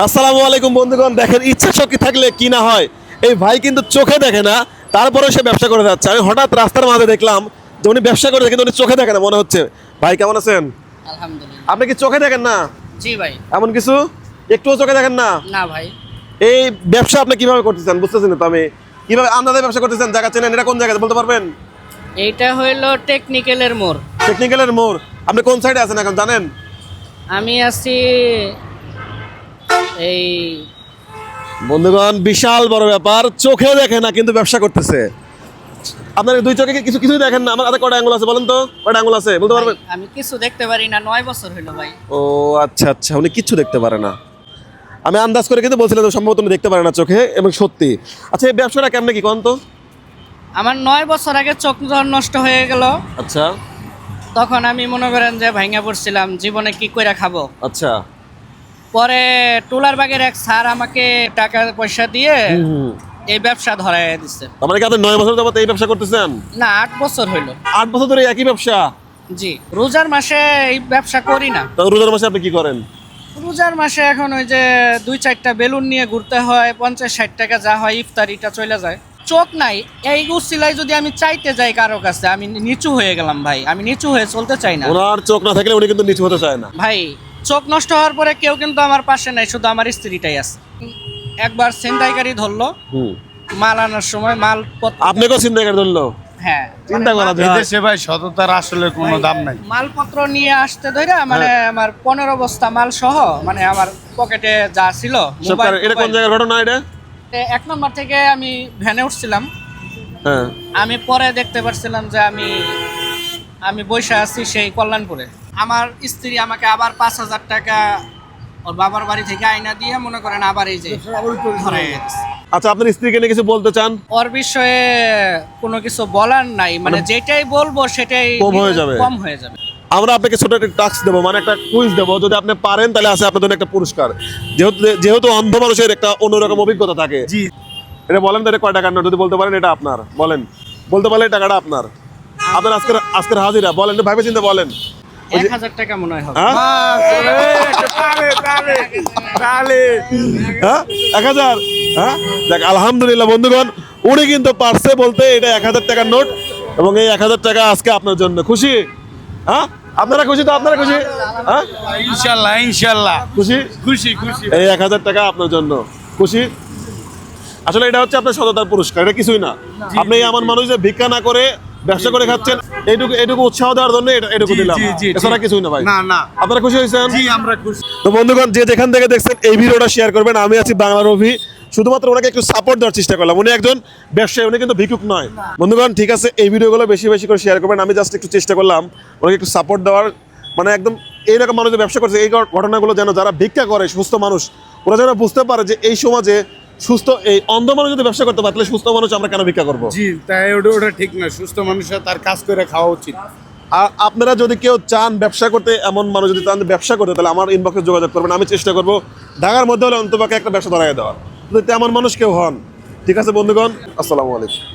আসসালামু আলাইকুম বন্ধুগণ, দেখেন ইচ্ছা শক্তি থাকলে কি না হয়। এই ভাই কিন্তু চোখে দেখে না, তারপরেও সে ব্যবসা করে যাচ্ছে। আমি হঠাৎ রাস্তার মাঝে দেখলাম যে উনি ব্যবসা করে, কিন্তু উনি চোখে দেখে না মনে হচ্ছে। ভাই কেমন আছেন? আলহামদুলিল্লাহ। আপনি কি চোখে দেখেন না? জি ভাই। এমন কিছু একটুও চোখে দেখেন না? না ভাই। এই ব্যবসা আপনি কিভাবে করতেছেন বুঝতেছেন না তো। আমি কিভাবে আন্দাজে ব্যবসা করতেছেন? জায়গা চেনেন? এটা কোন জায়গা বলতে পারবেন? এইটা হইলো টেকনিক্যালের মোড়। টেকনিক্যালের মোড়। আপনি কোন সাইডে আছেন এখন জানেন? আমি আছি এই বন্ধুগণ, বিশাল বড় ব্যাপার। চোখে দেখে না কিন্তু ব্যবসা করতেছে। আপনার দুই চোখে কিছুই দেখেন না? আমার হাতে কয়টা আঙ্গুল আছে বলেন তো? কয়টা আঙ্গুল আছে বলতে পারবেন? ভাই, আমি কিছু দেখতে পারি না, 9 বছর হইলো ভাই। ও আচ্ছা আচ্ছা, উনি কিচ্ছু দেখতে পারে না। আমি আন্দাজ করে কিন্তু বলছিলাম সম্ভবত উনি দেখতে পারে না চোখে, এবং সত্যি। আচ্ছা, এই ব্যবসাটা কেমনে কি কোন তো? আমার 9 বছর আগে চোখ যখন নষ্ট হয়ে গেল, আচ্ছা তখন আমি মনে করেন যে ভাঙা পড়ছিলাম, জীবনে কি কইরা খাবো। আচ্ছা। পরে টুলার বাগের এক স্যার আমাকে টাকা পয়সা দিয়ে এই ব্যবসা ধরাই দিচ্ছে। আমরা কি আপনি 9 বছর যাবত এই ব্যবসা করতেছেন? না, 8 বছর হইলো। 8 বছর ধরে একই ব্যবসা? জি। রোজার মাসে এই ব্যবসা করি না। তো রোজার মাসে আপনি কি করেন? রোজার মাসে এখন ওই যে 2-4টা বেলুন নিয়ে ঘুরতে হয়, 50-60 টাকা যা হয়, ইফতারিটা চলে যায়। চোখ নাই, এই উসিলাই যদি আমি চাইতে যাই কারো কাছে, আমি নিচু হয়ে গেলাম ভাই। আমি নিচু হয়ে চলতে চাই না ওনার চোখ না থাকলে উনি কিন্তু নিচু হতে চায় না ভাই। চোখ নষ্ট হওয়ার পরে কেউ কিন্তু আমার পাশে নাই, শুধু আমার স্ত্রীটাই আছে। একবার ছিনতাইকারী ধরলো, মাল আনার সময় মাল আপনাকেও চিন্তা করে ধরলো? হ্যাঁ, চিন্তা করা যায়। বিদেশে ভাই সততার আসলে কোনো দাম নাই। মালপত্র নিয়ে আসতে ধরে মানে আমার 15 বস্তা মাল সহ, মানে আমার পকেটে যা ছিল সব কারণ- এটা কোন জায়গার ঘটনা এটা? 1 নম্বর থেকে আমি ভ্যানে উঠছিলাম। হ্যাঁ। আমি পরে দেখতে পারছিলাম যে আমি বসে আছি সেই কল্যাণপুরে। আমার স্ত্রী আমাকে আবার 5,000 টাকা ওর বাবার বাড়ি থেকে আয়না দিয়ে মনে করেন আবার এই যে ধরে গেছে। আচ্ছা, আপনার স্ত্রীকে নিয়ে কিছু বলতে চান? ওর বিষয়ে কোনো কিছু বলার নাই, মানে যেটাই বলবো সেটাই কম হয়ে যাবে। কম হয়ে যাবে। আমরা আপনাকে ছোট একটা টাস্ক দেবো, মানে একটা কুইজ দেবো। যদি আপনি পারেন তাহলে আছে আপনার জন্য একটা পুরস্কার। যেহেতু অন্ধ মানুষের একটা অন্যরকম অভিজ্ঞতা থাকে। জি। এটা বলেন তো, এটা কয় টাকার নোট? যদি বলতে পারেন এটা আপনার, বলেন। বলতে পারলে এই টাকাটা আপনার। আপনার আজকের হাজিরা বলেন, ভাবে চিন্তে বলেন। 1,000 টাকা মনে হয় হবে। হ্যাঁ হ্যাঁ, 1000। হ্যাঁ, দেখ আলহামদুলিল্লাহ বন্ধুগণ, উনি কিন্তু পারছে বলতে। এটা 1000 টাকার নোট, এবং এই 1000 টাকা আজকে আপনার জন্য। খুশি? হ্যাঁ, আপনারা খুশি তো? আপনারা খুশি? হ্যাঁ, ইনশাল্লাহ ইনশাল্লাহ খুশি? খুশি খুশি। এই 1000 টাকা আপনার জন্য। খুশি? আসলে এটা হচ্ছে আপনার সততার পুরস্কার, এটা কিছুই না। আপনি এমন মানুষ যে ভিক্ষা না করে ব্যবসা করে খাচ্ছেন, এইটুকু উৎসাহ দেওয়ার জন্য এটুকু জি, দিলাম। জি, জি, এছাড়া কিছুই না ভাই। না না, আপনারা খুশি হয়েছেন? জি আমরা খুশি। তো বন্ধুগণ, যে যেখান থেকে দেখছেন এই ভিডিওটা শেয়ার করবেন। আমি আছি বাংলা রবি, শুধুমাত্র ওনাকে একটু সাপোর্ট দেওয়ার চেষ্টা করলাম। উনি একজন ব্যবসায়ী, উনি কিন্তু ভিক্ষুক নয়। বন্ধুগণ ঠিক আছে, এই ভিডিওগুলো বেশি বেশি করে শেয়ার করবেন। আমি জাস্ট একটু চেষ্টা করলাম ওনাকে একটু সাপোর্ট দেওয়ার। মানে একদম এইরকম মানুষ যে ব্যবসা করছে, এই ঘটনাগুলো যেন যারা ভিক্ষা করে, সুস্থ মানুষ, ওরা যেন বুঝতে পারে যে এই সমাজে সুস্থ, এই অন্ধ মানুষ যদি ব্যবসা করতে পারে, তাহলে সুস্থ মানুষ আমরা কেন ভিক্ষা করবো? জি, তাই ওটা ঠিক না। সুস্থ মানুষের তার কাজ করে খাওয়া উচিত। আর আপনারা যদি কেউ চান ব্যবসা করতে, এমন মানুষ যদি চান ব্যবসা করতে, তাহলে আমার ইনবক্সে যোগাযোগ করবেন। আমি চেষ্টা করবো ঢাকার মধ্যে হলে অন্তপক্ষে একটা ব্যবসা ধরাই দেওয়ার। যদি তেমন মানুষ কেউ হন। ঠিক আছে বন্ধুগণ, আসসালামু আলাইকুম।